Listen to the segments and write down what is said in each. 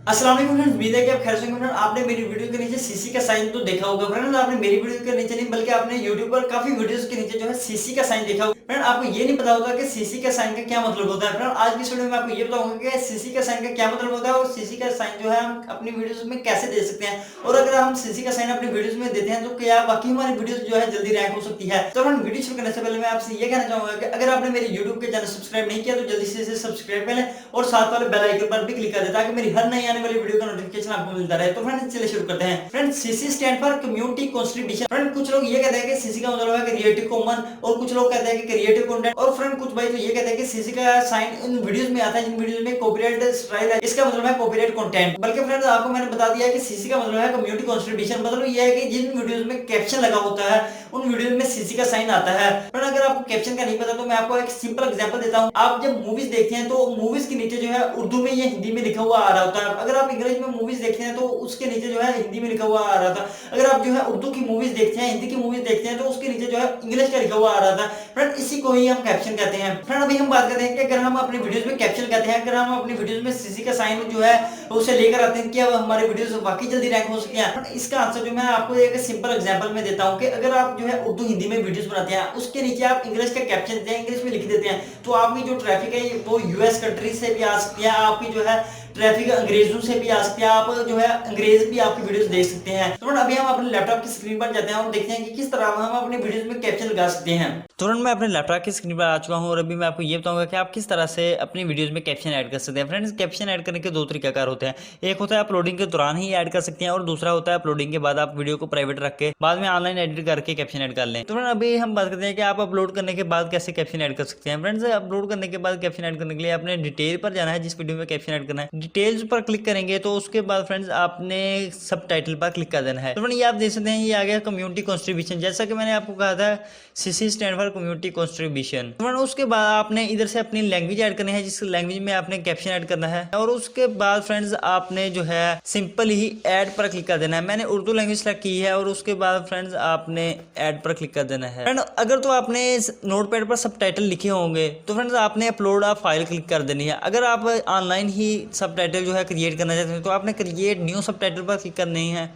अस्सलाम वालेकुम फ्रेंड्स, उम्मीद है कि आप खैर से होंगे फ्रेंड्स। आपने मेरी वीडियो के नीचे सीसी का साइन तो देखा होगा फ्रेंड्स। आपने मेरी वीडियो के नीचे नहीं बल्कि आपने यूट्यूब पर काफी वीडियोस के नीचे जो है सीसी का साइन देखा होगा फ्रेंड। आपको ये नहीं पता होगा कि सीसी का साइन का क्या मतलब होता है फ्रेंड। आज की इस वीडियो में आपको ये बताऊंगा कि सीसी का साइन का क्या मतलब होता है और सीसी का साइन जो है हम अपनी वीडियोस में कैसे दे सकते हैं, और अगर हम सीसी का साइन अपनी वीडियोस में देते हैं तो क्या बाकी हमारी वीडियोस जो है जल्दी रैंक हो सकती है। तो फ्रेंड, वीडियो शुरू करने से पहले मैं आपसे ये कहना चाहूंगा कि अगर आपने मेरे यूट्यूब के चैनल सब्सक्राइब नहीं किया तो जल्दी से इसे सब्सक्राइब कर लें और साथ वाले बेल आइकन पर भी क्लिक कर दें ताकि मेरी हर नई आने वाली वीडियो का नोटिफिकेशन आपको मिलता रहे। तो फ्रेंड्स चलिए शुरू करते हैं। Friends, CC stand for community contribution. Friend, कुछ लोग ये कहते हैं कि सीसी का मतलब है क्रिएटिव कॉमन, और कुछ लोग कहते हैं कि क्रिएटिव कंटेंट, और फ्रेंड कुछ भाई तो ये कहते हैं कि सीसी का साइन इन वीडियोस में आता है जिन वीडियोस में कॉपीराइट स्ट्राइक है, इसका मतलब है कॉपीराइट कंटेंट। बल्कि फ्रेंड्स आपको मैंने बता दिया कि सीसी का मतलब है कम्युनिटी कंट्रीब्यूशन। मतलब ये है कि जिन वीडियोस में कैप्शन लगा होता है उन वीडियोस में सीसी का साइन आता है। फ्रेंड, अगर आपको कैप्शन का नहीं पता तो मैं आपको एक सिंपल एग्जांपल देता हूं। आप जब मूवीज देखते हैं तो मूवीज के नीचे जो है उर्दू में या हिंदी में लिखा हुआ आ रहा होता है। अगर आप इंग्लिश में मूवीज देखते हैं तो उसके नीचे जो है हिंदी में लिखा हुआ आ रहा था। अगर आप जो है उर्दू की मूवीज देखते हैं, हिंदी की मूवीज देखते हैं तो उसके नीचे जो है इंग्लिश का लिखा हुआ आ रहा था। फ्रेंड, इसी को ही हम कैप्शन कहते हैं। फ्रेंड, अभी हम बात करते हैं कि अगर हम अपनी वीडियोस में कैप्शन कहते हैं, अगर हम अपनी वीडियोस में सीसी का साइन जो है उसे लेकर आते हैं कि अब हमारी वीडियोस वाकई जल्दी रैंक हो सकती हैं। इसका आंसर जो मैं आपको एक सिंपल एग्जांपल में देता हूं कि अगर आप जो है उर्दू हिंदी में वीडियोस बनाते हैं, उसके नीचे आप इंग्लिश का कैप्शन देते हैं, इंग्लिश में लिख देते हैं, तो आपकी जो ट्रैफिक है वो यूएस कंट्री से भी आ सकती है, आपकी जो है ट्रैफिक अंग्रेजों से भी आ सकती है, आप जो है अंग्रेज भी आपकी वीडियोस देख सकते हैं। तो अभी हम अपने लैपटॉप की स्क्रीन पर जाते हैं और देखते हैं कि किस तरह हम अपने वीडियोस में कैप्शन लगा सकते हैं। तुरंत मैं अपने लैपटॉप की स्क्रीन पर आ चुका हूं और अभी मैं आपको ये बताऊंगा कि आप किस तरह से अपनी वीडियोस में कैप्शन ऐड कर सकते हैं। फ्रेंड्स, कैप्शन ऐड करने के दो तरीकाकार होते हैं। एक होता है अपलोडिंग के दौरान ही ऐड कर सकते हैं और दूसरा होता है अपलोडिंग के बाद आप वीडियो को प्राइवेट रख के बाद में ऑनलाइन एडिट करके कैप्शन ऐड कर लें। तो फ्रेंड, अभी हम बात करते हैं कि आप अपलोड करने के बाद कैसे कैप्शन ऐड कर सकते हैं। फ्रेंड्स, अपलोड करने के बाद कैप्शन ऐड करने के लिए आपने डिटेल पर जाना है, जिस वीडियो में कैप्शन ऐड करना है डिटेल्स पर क्लिक करेंगे तो उसके बाद फ्रेंड्स आपने सब टाइटल पर क्लिक कर देना है। तो फ्रेंड, ये आप देख सकते हैं ये आ गया कम्युनिटी कंट्रीब्यूशन। जैसा कि मैंने आपको कहा था CC stand for community contribution. तो फ्रेंड, उसके बाद आपने इधर से अपनी लैंग्वेज ऐड करनी है, जिस लैंग्वेज में आपने कैप्शन ऐड करना है, और उसके बाद फ्रेंड्स आपने जो है सिंपल ही ऐड पर क्लिक कर देना है। मैंने उर्दू लैंग्वेज सेलेक्ट की है और उसके बाद फ्रेंड्स आपने ऐड पर क्लिक कर देना है। फ्रेंड, अगर तो आपने नोटपैड पर सब टाइटल लिखे होंगे तो फ्रेंड्स आपने अपलोड आ फाइल क्लिक कर देनी है। अगर आप ऑनलाइन ही सब टाइटल जो है क्रिएट करना चाहते हैं तो आपने क्रिएट न्यू सब टाइटल पर क्लिक करनी है।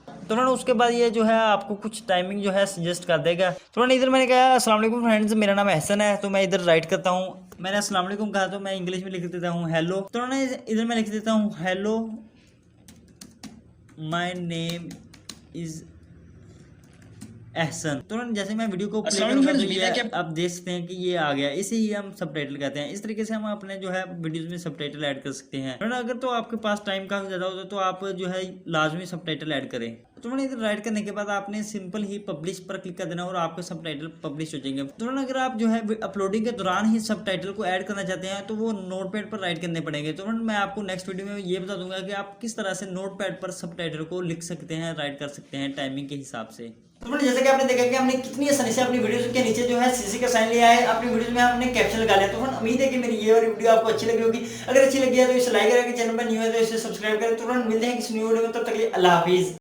तो फ्रेंड, उसके बाद ये जो है आपको कुछ टाइमिंग जो है सजेस्ट कर देगा। तो फ्रेंड, इधर मैंने कहा अस्सलाम वालेकुम फ्रेंड्स, मेरा नाम एहसन है, तो मैं इधर राइट करता हूँ। मैंने अस्सलाम वालेकुम कहा तो मैं इंग्लिश में लिख देता हूँ हेलो। तो फ्रेंड, इधर मैं लिख देता हूँ hello my name is Ehsan. तो जैसे मैं वीडियो को प्ले करूंगा तो ये आप देख सकते हैं कि ये आ गया। इसे ही हम सबटाइटल कहते हैं। इस तरीके से हम अपने जो है वीडियोस में सबटाइटल ऐड कर सकते हैं। फ्रेंड, अगर तो आपके पास टाइम काफी ज्यादा होता है तो आप जो है लाजमी सबटाइटल ऐड करें। तो फ्रेंड, इधर राइट करने के बाद आपने सिंपल ही पब्लिश पर क्लिक कर देना और आपके सबटाइटल पब्लिश हो जाएंगे। तो फ्रेंड, अगर आप जो है अपलोडिंग के दौरान ही सबटाइटल को ऐड करना चाहते हैं तो वो नोटपैड पर राइट करने पड़ेंगे। तो फ्रेंड, मैं आपको नेक्स्ट वीडियो में ये बता दूंगा कि आप किस तरह से नोटपैड पर सबटाइटल को लिख सकते हैं, राइट कर सकते हैं टाइमिंग के हिसाब से। तो जैसे कि आपने देखा कि हमने कितनी आसानी से अपनी वीडियोस के नीचे जो है सीसी का साइन लिया है, अपनी वीडियोस में हमने कैप्शन लगा लिया। तो उम्मीद है कि मेरी ये वाली वीडियो आपको अच्छी लगी होगी। अगर अच्छी लगी है तो इसे लाइक करें, चैनल पर न्यू है तो इसे सब्सक्राइब करें। तुरंत मिलते हैं किसी न्यू वीडियो में, तब तक के लिए अल्लाह हाफिज।